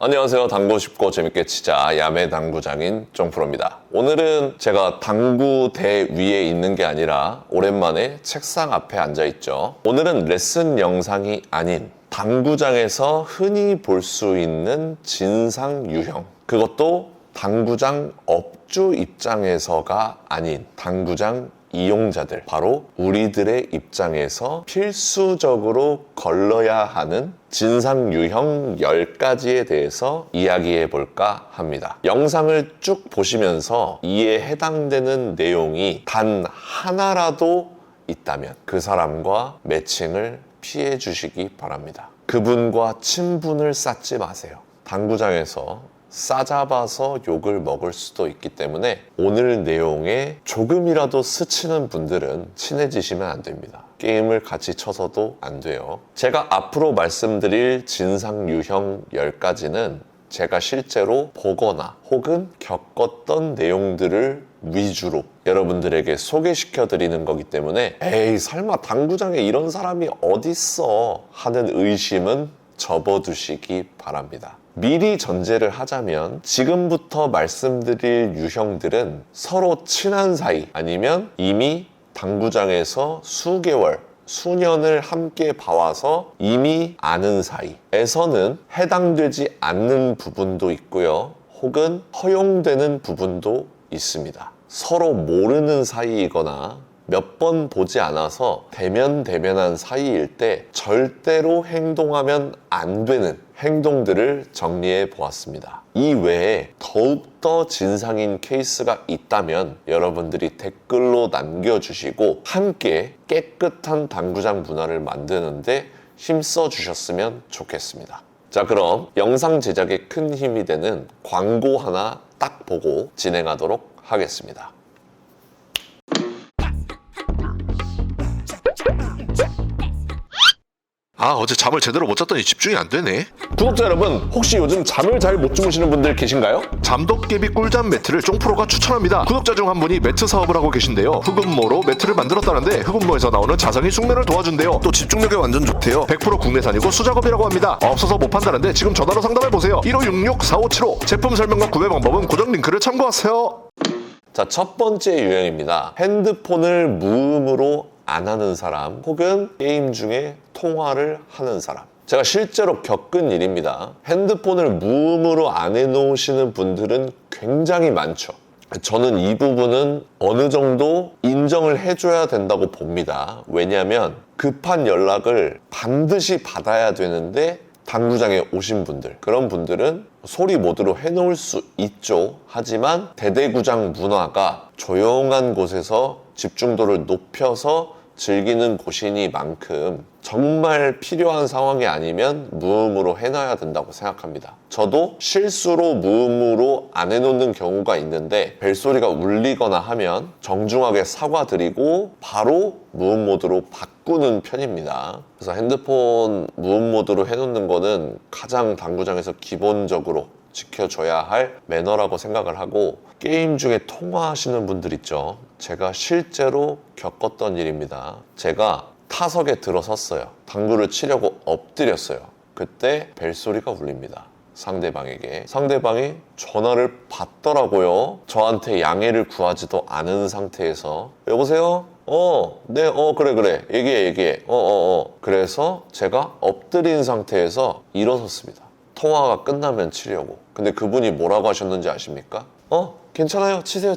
안녕하세요. 당구 쉽고 재밌게 치자 야매 당구장인 쫑프로입니다. 오늘은 제가 당구대 위에 있는 게 아니라 오랜만에 책상 앞에 앉아있죠. 오늘은 레슨 영상이 아닌 당구장에서 흔히 볼 수 있는 진상 유형, 그것도 당구장 업주 입장에서가 아닌 당구장 이용자들, 바로 우리들의 입장에서 필수적으로 걸러야 하는 진상 유형 10가지에 대해서 이야기해 볼까 합니다. 영상을 쭉 보시면서 이에 해당되는 내용이 단 하나라도 있다면 그 사람과 매칭을 피해 주시기 바랍니다. 그분과 친분을 쌓지 마세요. 당구장에서 싸잡아서 욕을 먹을 수도 있기 때문에 오늘 내용에 조금이라도 스치는 분들은 친해지시면 안 됩니다. 게임을 같이 쳐서도 안 돼요. 제가 앞으로 말씀드릴 진상 유형 10가지는 제가 실제로 보거나 혹은 겪었던 내용들을 위주로 여러분들에게 소개시켜 드리는 거기 때문에 에이 설마 당구장에 이런 사람이 어딨어 하는 의심은 접어두시기 바랍니다. 미리 전제를 하자면 지금부터 말씀드릴 유형들은 서로 친한 사이 아니면 이미 당구장에서 수개월, 수년을 함께 봐와서 이미 아는 사이에서는 해당되지 않는 부분도 있고요. 혹은 허용되는 부분도 있습니다. 서로 모르는 사이이거나 몇 번 보지 않아서 대면대면한 사이일 때 절대로 행동하면 안 되는 행동들을 정리해 보았습니다. 이 외에 더욱더 진상인 케이스가 있다면 여러분들이 댓글로 남겨주시고 함께 깨끗한 당구장 문화를 만드는데 힘써 주셨으면 좋겠습니다. 자, 그럼 영상 제작에 큰 힘이 되는 광고 하나 딱 보고 진행하도록 하겠습니다. 어제 잠을 제대로 못 잤더니 집중이 안 되네. 구독자 여러분, 혹시 요즘 잠을 잘 못 주무시는 분들 계신가요? 잠도깨비 꿀잠 매트를 쫑프로가 추천합니다. 구독자 중 한 분이 매트 사업을 하고 계신데요. 흑음모로 매트를 만들었다는데 흑음모에서 나오는 자석이 숙면을 도와준대요. 또 집중력에 완전 좋대요. 100% 국내산이고 수작업이라고 합니다. 없어서 못 판다는데 지금 전화로 상담해보세요. 1566-4575. 제품 설명과 구매 방법은 고정 링크를 참고하세요. 자, 첫 번째 유형입니다. 핸드폰을 무음으로 안 하는 사람 혹은 게임 중에 통화를 하는 사람. 제가 실제로 겪은 일입니다. 핸드폰을 무음으로 안 해놓으시는 분들은 굉장히 많죠. 저는 이 부분은 어느 정도 인정을 해줘야 된다고 봅니다. 왜냐하면 급한 연락을 반드시 받아야 되는데 당구장에 오신 분들, 그런 분들은 소리 모드로 해놓을 수 있죠. 하지만 대대구장 문화가 조용한 곳에서 집중도를 높여서 즐기는 곳이니만큼 정말 필요한 상황이 아니면 무음으로 해놔야 된다고 생각합니다. 저도 실수로 무음으로 안 해놓는 경우가 있는데 벨소리가 울리거나 하면 정중하게 사과드리고 바로 무음 모드로 바꾸는 편입니다. 그래서 핸드폰 무음 모드로 해놓는 거는 가장 당구장에서 기본적으로 지켜줘야 할 매너라고 생각을 하고, 게임 중에 통화하시는 분들 있죠. 제가 실제로 겪었던 일입니다. 제가 타석에 들어섰어요. 당구를 치려고 엎드렸어요. 그때 벨소리가 울립니다. 상대방이 전화를 받더라고요. 저한테 양해를 구하지도 않은 상태에서 여보세요? 네, 그래. 얘기해. 그래서 제가 엎드린 상태에서 일어섰습니다. 통화가 끝나면 치려고. 근데 그분이 뭐라고 하셨는지 아십니까? 괜찮아요. 치세요.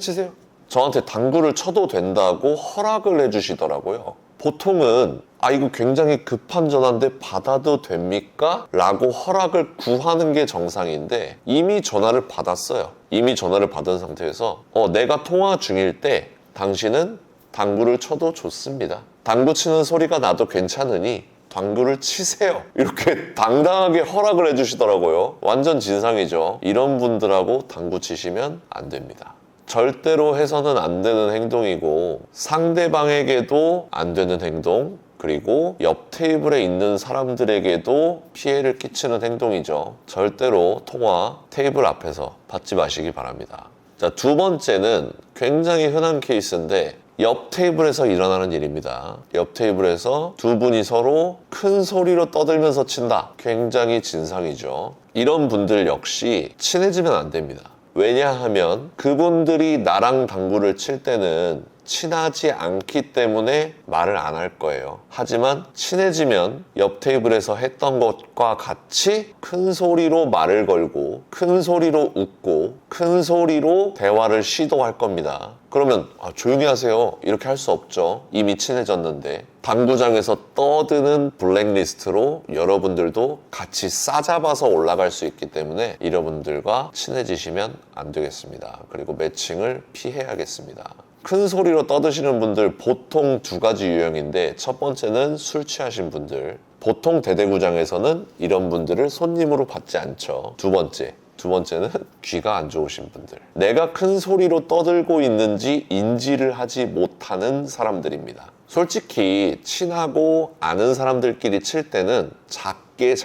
저한테 당구를 쳐도 된다고 허락을 해주시더라고요. 보통은 이거 굉장히 급한 전화인데 받아도 됩니까? 라고 허락을 구하는 게 정상인데 이미 전화를 받았어요. 이미 전화를 받은 상태에서 내가 통화 중일 때 당신은 당구를 쳐도 좋습니다. 당구 치는 소리가 나도 괜찮으니 당구를 치세요. 이렇게 당당하게 허락을 해주시더라고요. 완전 진상이죠. 이런 분들하고 당구 치시면 안 됩니다. 절대로 해서는 안 되는 행동이고 상대방에게도 안 되는 행동, 그리고 옆 테이블에 있는 사람들에게도 피해를 끼치는 행동이죠. 절대로 통화 테이블 앞에서 받지 마시기 바랍니다. 자, 두 번째는 굉장히 흔한 케이스인데 옆 테이블에서 일어나는 일입니다. 옆 테이블에서 두 분이 서로 큰 소리로 떠들면서 친다. 굉장히 진상이죠. 이런 분들 역시 친해지면 안 됩니다. 왜냐하면 그분들이 나랑 당구를 칠 때는 친하지 않기 때문에 말을 안 할 거예요. 하지만 친해지면 옆 테이블에서 했던 것과 같이 큰 소리로 말을 걸고 큰 소리로 웃고 큰 소리로 대화를 시도할 겁니다. 그러면 조용히 하세요. 이렇게 할 수 없죠. 이미 친해졌는데. 당구장에서 떠드는 블랙리스트로 여러분들도 같이 싸잡아서 올라갈 수 있기 때문에 여러분들과 친해지시면 안 되겠습니다. 그리고 매칭을 피해야겠습니다. 큰 소리로 떠드시는 분들 보통 두 가지 유형인데, 첫 번째는 술 취하신 분들. 보통 대대구장에서는 이런 분들을 손님으로 받지 않죠. 두 번째는 귀가 안 좋으신 분들. 내가 큰 소리로 떠들고 있는지 인지를 하지 못하는 사람들입니다. 솔직히 친하고 아는 사람들끼리 칠 때는 작게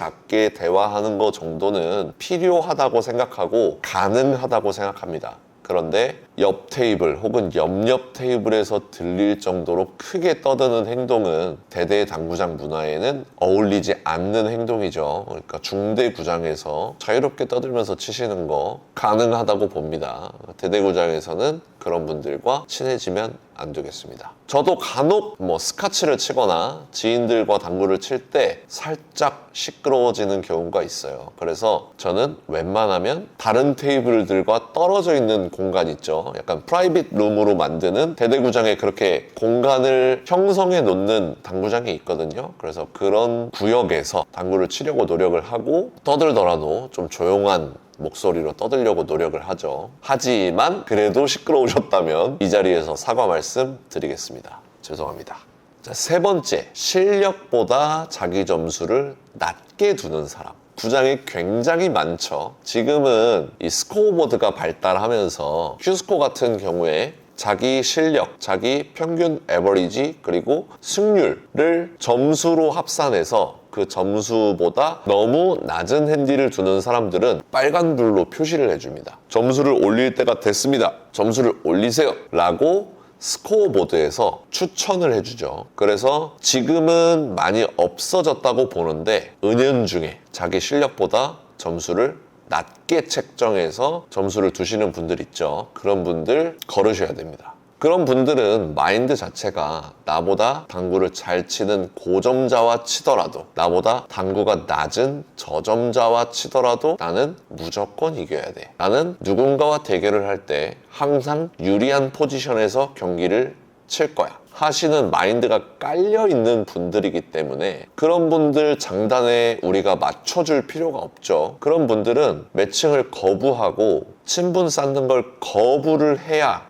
대화하는 거 정도는 필요하다고 생각하고 가능하다고 생각합니다. 그런데 옆 테이블 혹은 옆 테이블에서 들릴 정도로 크게 떠드는 행동은 대대 당구장 문화에는 어울리지 않는 행동이죠. 그러니까 중대 구장에서 자유롭게 떠들면서 치시는 거 가능하다고 봅니다. 대대 구장에서는 그런 분들과 친해지면 안 되겠습니다. 저도 간혹 스카치를 치거나 지인들과 당구를 칠 때 살짝 시끄러워지는 경우가 있어요. 그래서 저는 웬만하면 다른 테이블들과 떨어져 있는 공간 있죠. 약간 프라이빗 룸으로 만드는 대대구장에 그렇게 공간을 형성해 놓는 당구장이 있거든요. 그래서 그런 구역에서 당구를 치려고 노력을 하고 떠들더라도 좀 조용한 목소리로 떠들려고 노력을 하죠. 하지만 그래도 시끄러우셨다면 이 자리에서 사과 말씀 드리겠습니다. 죄송합니다. 자, 세 번째, 실력보다 자기 점수를 낮게 두는 사람. 구장에 굉장히 많죠. 지금은 이 스코어보드가 발달하면서 큐스코 같은 경우에 자기 실력, 자기 평균 에버리지, 그리고 승률을 점수로 합산해서 그 점수보다 너무 낮은 핸디를 두는 사람들은 빨간불로 표시를 해줍니다. 점수를 올릴 때가 됐습니다. 점수를 올리세요. 라고 스코어보드에서 추천을 해주죠. 그래서 지금은 많이 없어졌다고 보는데 은연중에 자기 실력보다 점수를 낮게 책정해서 점수를 두시는 분들 있죠. 그런 분들 거르셔야 됩니다. 그런 분들은 마인드 자체가 나보다 당구를 잘 치는 고점자와 치더라도, 나보다 당구가 낮은 저점자와 치더라도 나는 무조건 이겨야 돼. 나는 누군가와 대결을 할 때 항상 유리한 포지션에서 경기를 칠 거야 하시는 마인드가 깔려있는 분들이기 때문에 그런 분들 장단에 우리가 맞춰줄 필요가 없죠. 그런 분들은 매칭을 거부하고 친분 쌓는 걸 거부를 해야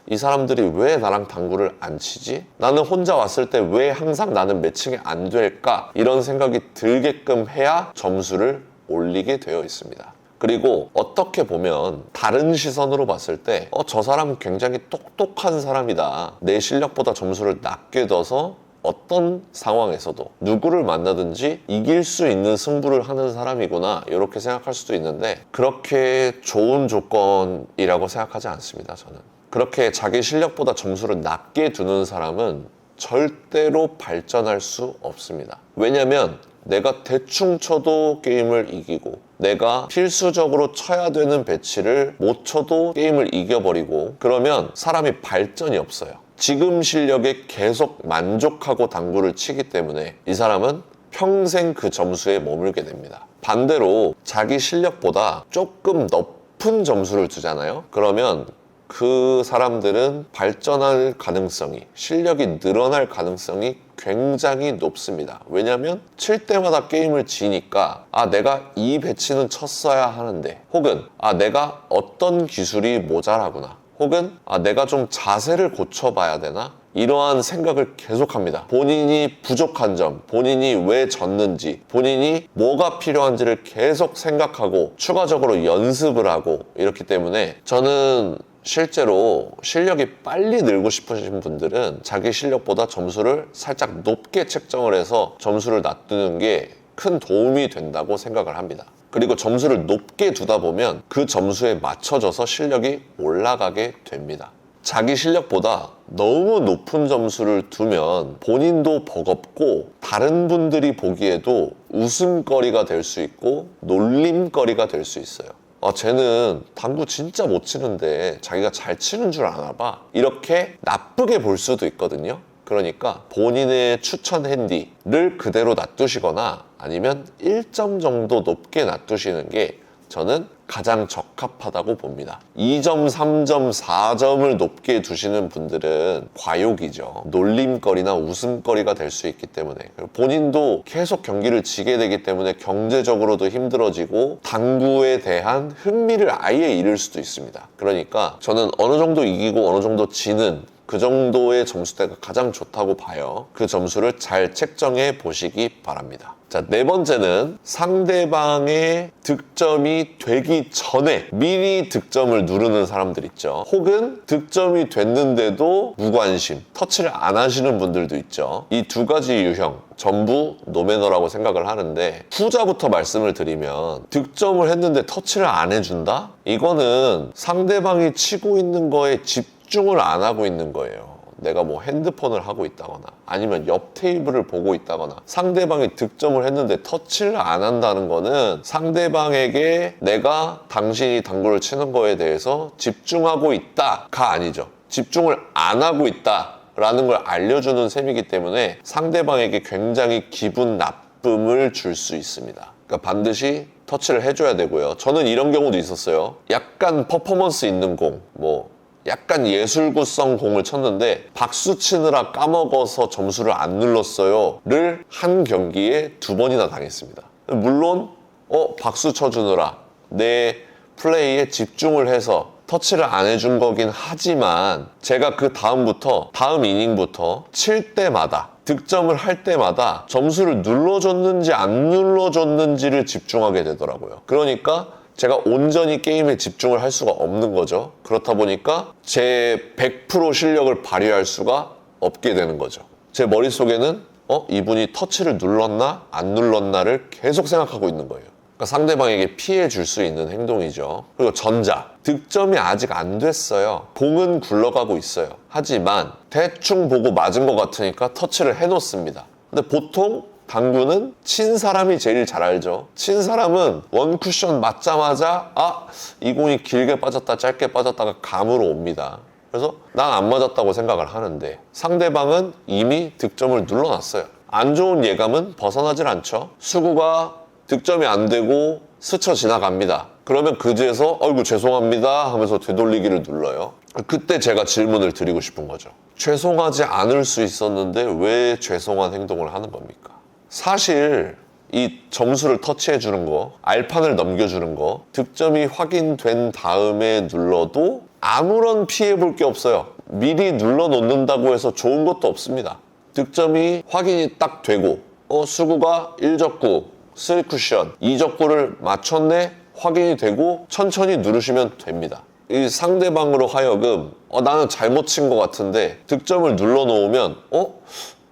이 사람들이 왜 나랑 당구를 안 치지? 나는 혼자 왔을 때 왜 항상 나는 매칭이 안 될까? 이런 생각이 들게끔 해야 점수를 올리게 되어 있습니다. 그리고 어떻게 보면 다른 시선으로 봤을 때 저 사람 굉장히 똑똑한 사람이다. 내 실력보다 점수를 낮게 둬서 어떤 상황에서도 누구를 만나든지 이길 수 있는 승부를 하는 사람이구나, 이렇게 생각할 수도 있는데 그렇게 좋은 조건이라고 생각하지 않습니다. 저는 그렇게 자기 실력보다 점수를 낮게 두는 사람은 절대로 발전할 수 없습니다. 왜냐면 내가 대충 쳐도 게임을 이기고, 내가 필수적으로 쳐야 되는 배치를 못 쳐도 게임을 이겨버리고, 그러면 사람이 발전이 없어요. 지금 실력에 계속 만족하고 당구를 치기 때문에 이 사람은 평생 그 점수에 머물게 됩니다. 반대로 자기 실력보다 조금 높은 점수를 두잖아요. 그러면 그 사람들은 발전할 가능성이, 실력이 늘어날 가능성이 굉장히 높습니다. 왜냐면 칠 때마다 게임을 지니까 내가 이 배치는 쳤어야 하는데, 혹은 내가 어떤 기술이 모자라구나, 혹은 내가 좀 자세를 고쳐봐야 되나, 이러한 생각을 계속합니다. 본인이 부족한 점, 본인이 왜 졌는지, 본인이 뭐가 필요한지를 계속 생각하고 추가적으로 연습을 하고, 이렇기 때문에 저는 실제로 실력이 빨리 늘고 싶으신 분들은 자기 실력보다 점수를 살짝 높게 책정을 해서 점수를 낮추는 게 큰 도움이 된다고 생각을 합니다. 그리고 점수를 높게 두다 보면 그 점수에 맞춰져서 실력이 올라가게 됩니다. 자기 실력보다 너무 높은 점수를 두면 본인도 버겁고 다른 분들이 보기에도 웃음거리가 될 수 있고 놀림거리가 될 수 있어요. 쟤는 당구 진짜 못 치는데 자기가 잘 치는 줄 아나 봐. 이렇게 나쁘게 볼 수도 있거든요. 그러니까 본인의 추천 핸디를 그대로 놔두시거나 아니면 1점 정도 높게 놔두시는 게 저는 가장 적합하다고 봅니다. 2점, 3점, 4점을 높게 두시는 분들은 과욕이죠. 놀림거리나 웃음거리가 될 수 있기 때문에 본인도 계속 경기를 지게 되기 때문에 경제적으로도 힘들어지고 당구에 대한 흥미를 아예 잃을 수도 있습니다. 그러니까 저는 어느 정도 이기고 어느 정도 지는 그 정도의 점수대가 가장 좋다고 봐요. 그 점수를 잘 책정해 보시기 바랍니다. 자, 네 번째는 상대방의 득점이 되기 전에 미리 득점을 누르는 사람들 있죠. 혹은 득점이 됐는데도 무관심, 터치를 안 하시는 분들도 있죠. 이 두 가지 유형 전부 노매너라고 생각을 하는데, 후자부터 말씀을 드리면 득점을 했는데 터치를 안 해준다? 이거는 상대방이 치고 있는 거에 집중을 안 하고 있는 거예요. 내가 뭐 핸드폰을 하고 있다거나 아니면 옆 테이블을 보고 있다거나 상대방이 득점을 했는데 터치를 안 한다는 거는 상대방에게 내가 당신이 당구를 치는 거에 대해서 집중하고 있다가 아니죠. 집중을 안 하고 있다라는 걸 알려주는 셈이기 때문에 상대방에게 굉장히 기분 나쁨을 줄 수 있습니다. 그러니까 반드시 터치를 해줘야 되고요. 저는 이런 경우도 있었어요. 약간 퍼포먼스 있는 공, 약간 예술구성 공을 쳤는데 박수 치느라 까먹어서 점수를 안 눌렀어요 를 한 경기에 2번이나 당했습니다. 물론 박수 쳐주느라 내 플레이에 집중을 해서 터치를 안 해준 거긴 하지만 제가 그 다음 이닝부터 칠 때마다 득점을 할 때마다 점수를 눌러줬는지 안 눌러줬는지를 집중하게 되더라고요. 그러니까 제가 온전히 게임에 집중을 할 수가 없는 거죠. 그렇다 보니까 제 100% 실력을 발휘할 수가 없게 되는 거죠. 제 머릿속에는 이분이 터치를 눌렀나 안 눌렀나를 계속 생각하고 있는 거예요. 그러니까 상대방에게 피해 줄 수 있는 행동이죠. 그리고 전자, 득점이 아직 안 됐어요. 공은 굴러가고 있어요. 하지만 대충 보고 맞은 것 같으니까 터치를 해놓습니다. 근데 보통 당구는 친 사람이 제일 잘 알죠. 친 사람은 원 쿠션 맞자마자 이 공이 길게 빠졌다 짧게 빠졌다가 감으로 옵니다. 그래서 난 안 맞았다고 생각을 하는데 상대방은 이미 득점을 눌러놨어요. 안 좋은 예감은 벗어나질 않죠. 수구가 득점이 안 되고 스쳐 지나갑니다. 그러면 그제서 아이고 죄송합니다 하면서 되돌리기를 눌러요. 그때 제가 질문을 드리고 싶은 거죠. 죄송하지 않을 수 있었는데 왜 죄송한 행동을 하는 겁니까? 사실 이 점수를 터치해 주는 거, 알판을 넘겨주는 거, 득점이 확인된 다음에 눌러도 아무런 피해 볼 게 없어요. 미리 눌러 놓는다고 해서 좋은 것도 없습니다. 득점이 확인이 딱 되고 수구가 1적구, 3쿠션, 2적구를 맞췄네? 확인이 되고 천천히 누르시면 됩니다. 이 상대방으로 하여금 나는 잘못 친 것 같은데 득점을 눌러 놓으면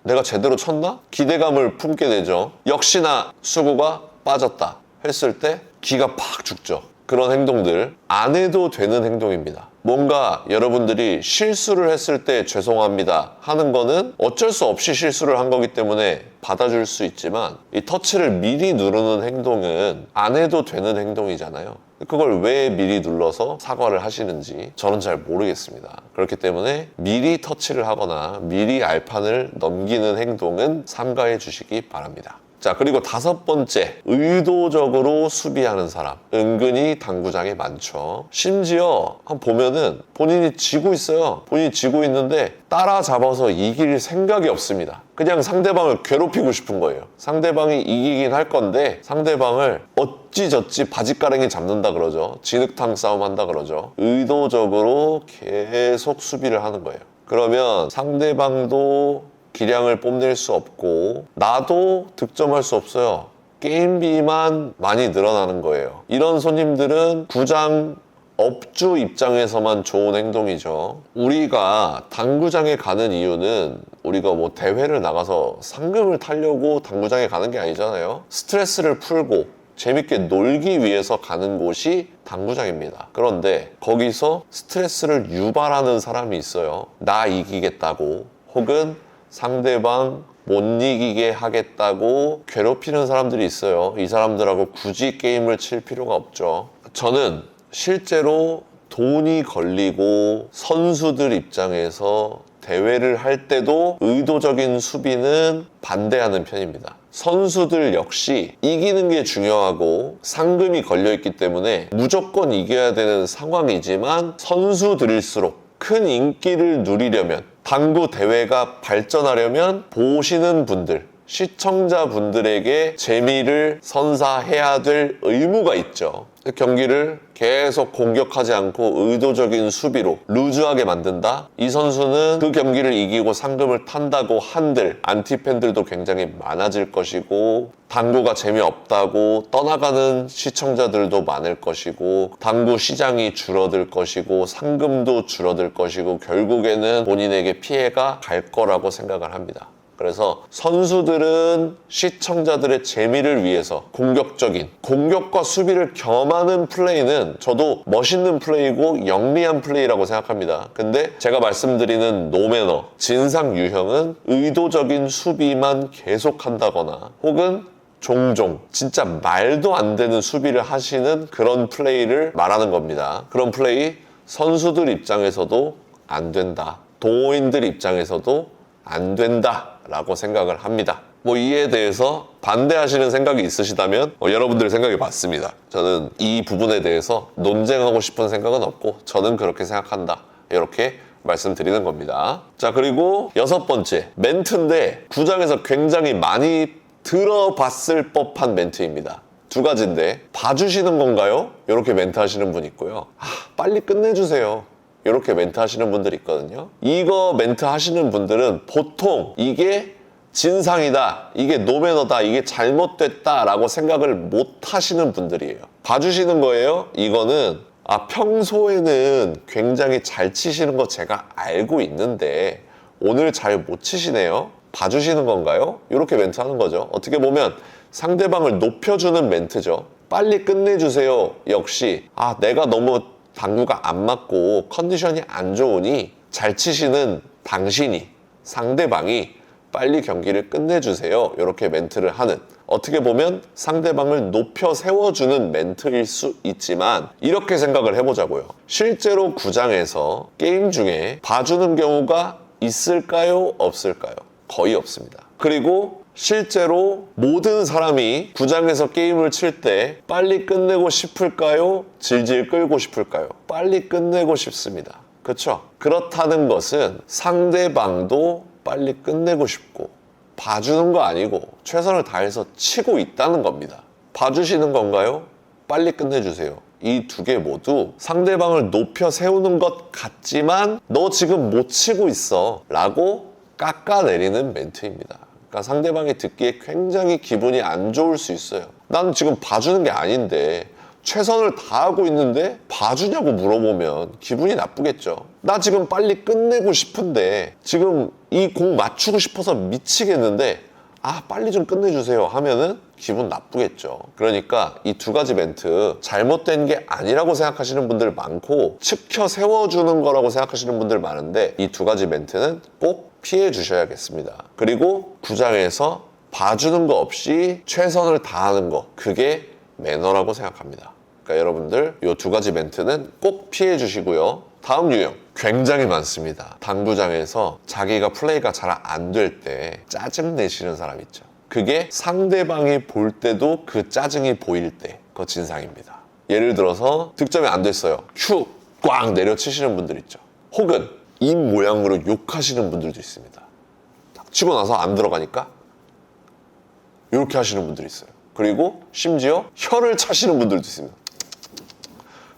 내가 제대로 쳤나? 기대감을 품게 되죠. 역시나 수구가 빠졌다 했을 때 기가 팍 죽죠. 그런 행동들 안 해도 되는 행동입니다. 뭔가 여러분들이 실수를 했을 때 죄송합니다 하는 거는 어쩔 수 없이 실수를 한 거기 때문에 받아줄 수 있지만 이 터치를 미리 누르는 행동은 안 해도 되는 행동이잖아요. 그걸 왜 미리 눌러서 사과를 하시는지 저는 잘 모르겠습니다. 그렇기 때문에 미리 터치를 하거나 미리 알판을 넘기는 행동은 삼가해 주시기 바랍니다. 자, 그리고 5번째, 의도적으로 수비하는 사람. 은근히 당구장에 많죠. 심지어 한번 보면은 본인이 지고 있어요. 본인이 지고 있는데 따라잡아서 이길 생각이 없습니다. 그냥 상대방을 괴롭히고 싶은 거예요. 상대방이 이기긴 할 건데 상대방을 어찌저찌 바짓가랭이 잡는다 그러죠. 진흙탕 싸움 한다 그러죠. 의도적으로 계속 수비를 하는 거예요. 그러면 상대방도 기량을 뽐낼 수 없고 나도 득점할 수 없어요. 게임비만 많이 늘어나는 거예요. 이런 손님들은 구장 업주 입장에서만 좋은 행동이죠. 우리가 당구장에 가는 이유는 우리가 뭐 대회를 나가서 상금을 타려고 당구장에 가는 게 아니잖아요. 스트레스를 풀고 재밌게 놀기 위해서 가는 곳이 당구장입니다. 그런데 거기서 스트레스를 유발하는 사람이 있어요. 나 이기겠다고, 혹은 상대방 못 이기게 하겠다고 괴롭히는 사람들이 있어요. 이 사람들하고 굳이 게임을 칠 필요가 없죠. 저는 실제로 돈이 걸리고 선수들 입장에서 대회를 할 때도 의도적인 수비는 반대하는 편입니다. 선수들 역시 이기는 게 중요하고 상금이 걸려있기 때문에 무조건 이겨야 되는 상황이지만, 선수들일수록 큰 인기를 누리려면, 당구 대회가 발전하려면 보시는 분들, 시청자분들에게 재미를 선사해야 될 의무가 있죠. 경기를 계속 공격하지 않고 의도적인 수비로 루즈하게 만든다? 이 선수는 그 경기를 이기고 상금을 탄다고 한들 안티팬들도 굉장히 많아질 것이고, 당구가 재미없다고 떠나가는 시청자들도 많을 것이고, 당구 시장이 줄어들 것이고, 상금도 줄어들 것이고, 결국에는 본인에게 피해가 갈 거라고 생각을 합니다. 그래서 선수들은 시청자들의 재미를 위해서 공격적인, 공격과 수비를 겸하는 플레이는 저도 멋있는 플레이고 영리한 플레이라고 생각합니다. 근데 제가 말씀드리는 노매너, 진상 유형은 의도적인 수비만 계속한다거나, 혹은 종종 진짜 말도 안 되는 수비를 하시는 그런 플레이를 말하는 겁니다. 그런 플레이 선수들 입장에서도 안 된다, 동호인들 입장에서도 안 된다 라고 생각을 합니다. 이에 대해서 반대하시는 생각이 있으시다면 여러분들의 생각이 맞습니다. 저는 이 부분에 대해서 논쟁하고 싶은 생각은 없고, 저는 그렇게 생각한다, 이렇게 말씀드리는 겁니다. 자, 그리고 6번째 멘트인데 구장에서 굉장히 많이 들어봤을 법한 멘트입니다. 두 가지인데, 봐주시는 건가요? 이렇게 멘트 하시는 분 있고요. 빨리 끝내주세요, 이렇게 멘트 하시는 분들이 있거든요. 이거 멘트 하시는 분들은 보통 이게 진상이다, 이게 노매너다, 이게 잘못됐다 라고 생각을 못 하시는 분들이에요. 봐주시는 거예요? 이거는 평소에는 굉장히 잘 치시는 거 제가 알고 있는데 오늘 잘 못 치시네요, 봐주시는 건가요? 이렇게 멘트 하는 거죠. 어떻게 보면 상대방을 높여주는 멘트죠. 빨리 끝내주세요 역시 내가 너무 당구가 안 맞고 컨디션이 안 좋으니 잘 치시는 당신이, 상대방이 빨리 경기를 끝내주세요, 이렇게 멘트를 하는, 어떻게 보면 상대방을 높여 세워주는 멘트일 수 있지만, 이렇게 생각을 해보자고요. 실제로 구장에서 게임 중에 봐주는 경우가 있을까요? 없을까요? 거의 없습니다. 그리고 실제로 모든 사람이 구장에서 게임을 칠 때 빨리 끝내고 싶을까요? 질질 끌고 싶을까요? 빨리 끝내고 싶습니다. 그렇죠? 그렇다는 것은 상대방도 빨리 끝내고 싶고, 봐주는 거 아니고 최선을 다해서 치고 있다는 겁니다. 봐주시는 건가요? 빨리 끝내주세요. 이 두 개 모두 상대방을 높여 세우는 것 같지만 너 지금 못 치고 있어 라고 깎아내리는 멘트입니다. 그러니까 상대방이 듣기에 굉장히 기분이 안 좋을 수 있어요. 나는 지금 봐주는 게 아닌데, 최선을 다하고 있는데 봐주냐고 물어보면 기분이 나쁘겠죠. 나 지금 빨리 끝내고 싶은데, 지금 이 공 맞추고 싶어서 미치겠는데 빨리 좀 끝내주세요 하면은 기분 나쁘겠죠. 그러니까 이 두 가지 멘트 잘못된 게 아니라고 생각하시는 분들 많고, 치켜 세워주는 거라고 생각하시는 분들 많은데, 이 두 가지 멘트는 꼭 피해 주셔야겠습니다. 그리고 구장에서 봐주는 거 없이 최선을 다하는 거, 그게 매너라고 생각합니다. 그러니까 여러분들 이 두 가지 멘트는 꼭 피해 주시고요. 다음 유형 굉장히 많습니다. 당구장에서 자기가 플레이가 잘 안 될 때 짜증 내시는 사람 있죠. 그게 상대방이 볼 때도 그 짜증이 보일 때, 그거 진상입니다. 예를 들어서 득점이 안 됐어요. 큐! 꽝! 내려치시는 분들 있죠. 혹은 입 모양으로 욕하시는 분들도 있습니다. 치고 나서 안 들어가니까 이렇게 하시는 분들이 있어요. 그리고 심지어 혀를 차시는 분들도 있습니다.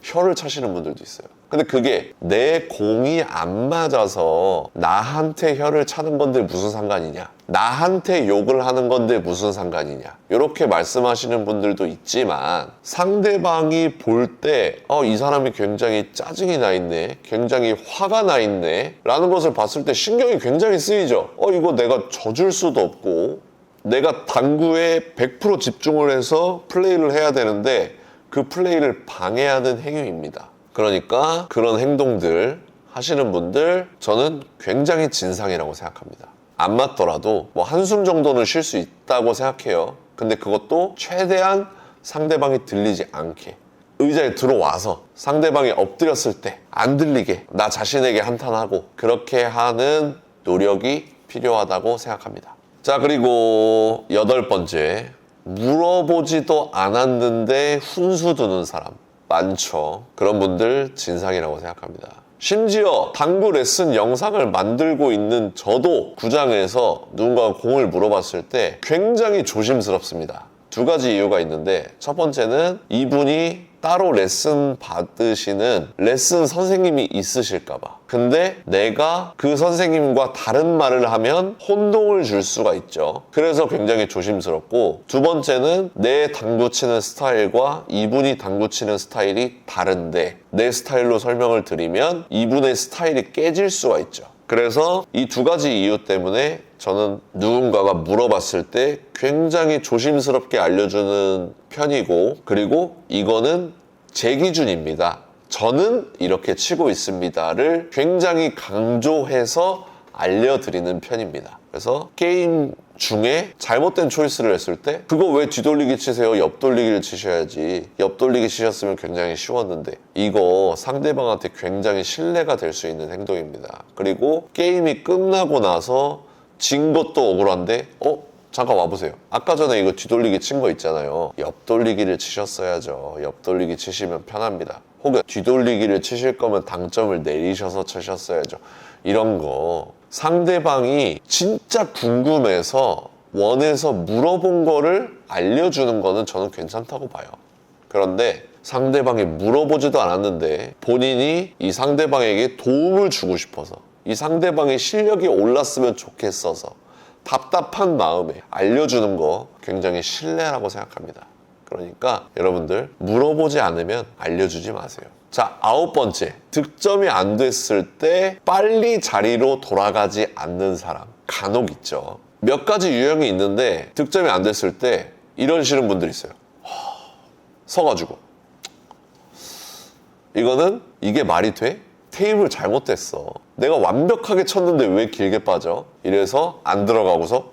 혀를 차시는 분들도 있어요. 근데 그게 내 공이 안 맞아서 나한테 혀를 차는 건데 무슨 상관이냐, 나한테 욕을 하는 건데 무슨 상관이냐, 이렇게 말씀하시는 분들도 있지만, 상대방이 볼 때 이 사람이 굉장히 짜증이 나 있네, 굉장히 화가 나 있네 라는 것을 봤을 때 신경이 굉장히 쓰이죠. 이거 내가 져줄 수도 없고 내가 당구에 100% 집중을 해서 플레이를 해야 되는데 그 플레이를 방해하는 행위입니다. 그러니까 그런 행동들 하시는 분들 저는 굉장히 진상이라고 생각합니다. 안 맞더라도 뭐 한숨 정도는 쉴 수 있다고 생각해요. 근데 그것도 최대한 상대방이 들리지 않게 의자에 들어와서 상대방이 엎드렸을 때 안 들리게 나 자신에게 한탄하고 그렇게 하는 노력이 필요하다고 생각합니다. 자, 그리고 8번째, 물어보지도 않았는데 훈수 두는 사람 많죠. 그런 분들 진상이라고 생각합니다. 심지어 당구 레슨 영상을 만들고 있는 저도 구장에서 누군가가 공을 물어봤을 때 굉장히 조심스럽습니다. 두 가지 이유가 있는데, 첫 번째는 이분이 따로 레슨 받으시는 레슨 선생님이 있으실까봐. 근데 내가 그 선생님과 다른 말을 하면 혼동을 줄 수가 있죠. 그래서 굉장히 조심스럽고, 두 번째는 내 당구 치는 스타일과 이분이 당구 치는 스타일이 다른데 내 스타일로 설명을 드리면 이분의 스타일이 깨질 수가 있죠. 그래서 이 두 가지 이유 때문에 저는 누군가가 물어봤을 때 굉장히 조심스럽게 알려주는 편이고, 그리고 이거는 제 기준입니다. 저는 이렇게 치고 있습니다를 굉장히 강조해서 알려드리는 편입니다. 그래서 게임 중에 잘못된 초이스를 했을 때 그거 왜 뒤돌리기 치세요? 옆돌리기를 치셔야지. 옆돌리기 치셨으면 굉장히 쉬웠는데, 이거 상대방한테 굉장히 신뢰가 될 수 있는 행동입니다. 그리고 게임이 끝나고 나서 진 것도 억울한데 잠깐 와보세요. 아까 전에 이거 뒤돌리기 친 거 있잖아요. 옆돌리기를 치셨어야죠. 옆돌리기 치시면 편합니다. 혹은 뒤돌리기를 치실 거면 당점을 내리셔서 치셨어야죠. 이런 거 상대방이 진짜 궁금해서 원해서 물어본 거를 알려주는 거는 저는 괜찮다고 봐요. 그런데 상대방이 물어보지도 않았는데 본인이 이 상대방에게 도움을 주고 싶어서, 이 상대방의 실력이 올랐으면 좋겠어서 답답한 마음에 알려주는 거 굉장히 신뢰라고 생각합니다. 그러니까 여러분들 물어보지 않으면 알려주지 마세요. 자, 9번째, 득점이 안 됐을 때 빨리 자리로 돌아가지 않는 사람 간혹 있죠. 몇 가지 유형이 있는데 득점이 안 됐을 때 이러시는 분들이 있어요. 서가지고 이거는 이게 말이 돼? 테이블 잘못됐어. 내가 완벽하게 쳤는데 왜 길게 빠져? 이래서 안 들어가고서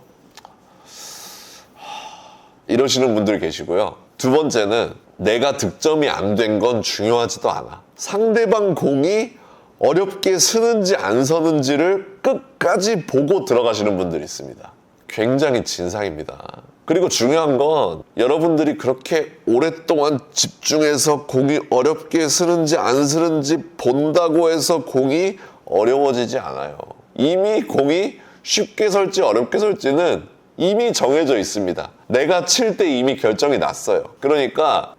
이러시는 분들이 계시고요. 두 번째는 내가 득점이 안 된 건 중요하지도 않아. 상대방 공이 어렵게 서는지 안 서는지를 끝까지 보고 들어가시는 분들이 있습니다. 굉장히 진상입니다. 그리고 중요한 건 여러분들이 그렇게 오랫동안 집중해서 공이 어렵게 서는지 안 서는지 본다고 해서 공이 어려워지지 않아요. 이미 공이 쉽게 설지 어렵게 설지는 이미 정해져 있습니다. 내가 칠 때 이미 결정이 났어요. 그러니까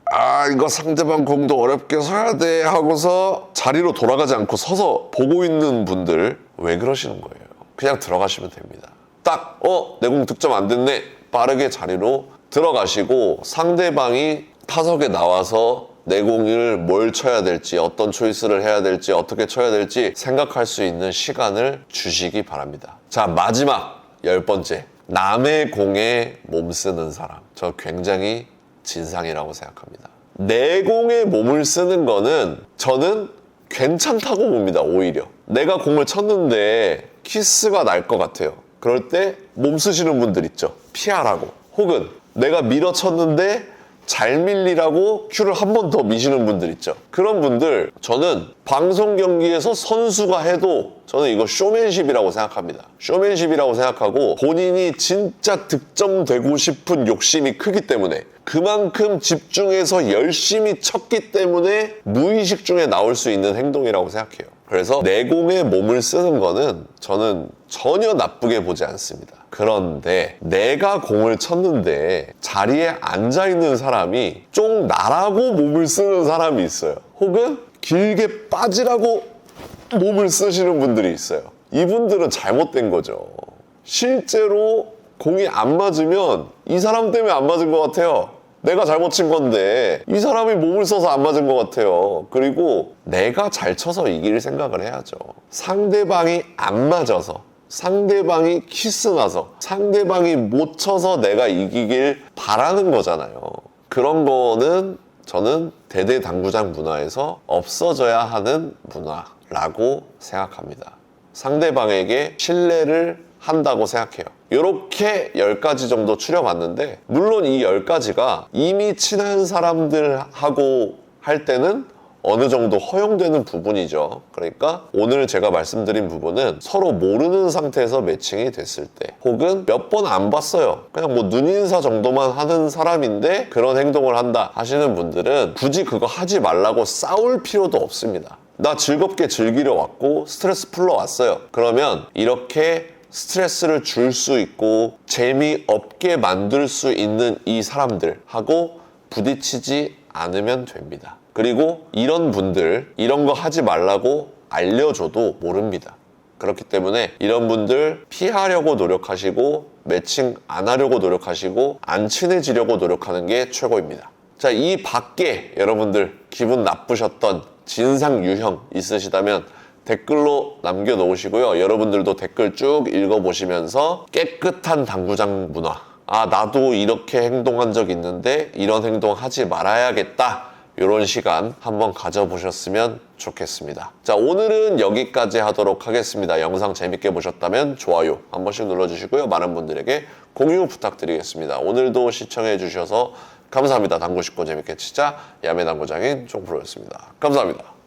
이거 상대방 공도 어렵게 서야 돼 하고서 자리로 돌아가지 않고 서서 보고 있는 분들 왜 그러시는 거예요? 그냥 들어가시면 됩니다. 딱 내 공 득점 안 됐네. 빠르게 자리로 들어가시고 상대방이 타석에 나와서 내 공을 뭘 쳐야 될지, 어떤 초이스를 해야 될지, 어떻게 쳐야 될지 생각할 수 있는 시간을 주시기 바랍니다. 자, 마지막 10번째, 남의 공에 몸 쓰는 사람. 저 굉장히 진상이라고 생각합니다. 내 공에 몸을 쓰는 거는 저는 괜찮다고 봅니다. 오히려 내가 공을 쳤는데 키스가 날 것 같아요. 그럴 때 몸 쓰시는 분들 있죠. 피하라고. 혹은 내가 밀어쳤는데 잘 밀리라고 큐를 한 번 더 미시는 분들 있죠. 그런 분들 저는 방송 경기에서 선수가 해도 저는 이거 쇼맨십이라고 생각합니다. 쇼맨십이라고 생각하고 본인이 진짜 득점되고 싶은 욕심이 크기 때문에 그만큼 집중해서 열심히 쳤기 때문에 무의식 중에 나올 수 있는 행동이라고 생각해요. 그래서 내 공에 몸을 쓰는 거는 저는 전혀 나쁘게 보지 않습니다. 그런데 내가 공을 쳤는데 자리에 앉아있는 사람이 쫑 나라고 몸을 쓰는 사람이 있어요. 혹은 길게 빠지라고 몸을 쓰시는 분들이 있어요. 이분들은 잘못된 거죠. 실제로 공이 안 맞으면 이 사람 때문에 안 맞은 것 같아요. 내가 잘못 친 건데 이 사람이 몸을 써서 안 맞은 것 같아요. 그리고 내가 잘 쳐서 이길 생각을 해야죠. 상대방이 안 맞아서 상대방이 키스나서 상대방이 못 쳐서 내가 이기길 바라는 거잖아요. 그런 거는 저는 대대당구장 문화에서 없어져야 하는 문화라고 생각합니다. 상대방에게 신뢰를 한다고 생각해요. 이렇게 10가지 정도 추려봤는데, 물론 이 10가지가 이미 친한 사람들하고 할 때는 어느 정도 허용되는 부분이죠. 그러니까 오늘 제가 말씀드린 부분은 서로 모르는 상태에서 매칭이 됐을 때, 혹은 몇 번 안 봤어요, 그냥 뭐 눈인사 정도만 하는 사람인데 그런 행동을 한다 하시는 분들은 굳이 그거 하지 말라고 싸울 필요도 없습니다. 나 즐겁게 즐기러 왔고 스트레스 풀러 왔어요. 그러면 이렇게 스트레스를 줄 수 있고 재미없게 만들 수 있는 이 사람들하고 부딪히지 않으면 됩니다. 그리고 이런 분들, 이런 거 하지 말라고 알려줘도 모릅니다. 그렇기 때문에 이런 분들 피하려고 노력하시고 매칭 안 하려고 노력하시고 안 친해지려고 노력하는 게 최고입니다. 자, 이 밖에 여러분들 기분 나쁘셨던 진상 유형 있으시다면 댓글로 남겨놓으시고요. 여러분들도 댓글 쭉 읽어보시면서 깨끗한 당구장 문화, 아 나도 이렇게 행동한 적 있는데 이런 행동 하지 말아야겠다, 이런 시간 한번 가져보셨으면 좋겠습니다. 자, 오늘은 여기까지 하도록 하겠습니다. 영상 재밌게 보셨다면 좋아요 한 번씩 눌러주시고요. 많은 분들에게 공유 부탁드리겠습니다. 오늘도 시청해 주셔서 감사합니다. 당구 쉽고 재밌게 치자 야매당구장인 종프로였습니다. 감사합니다.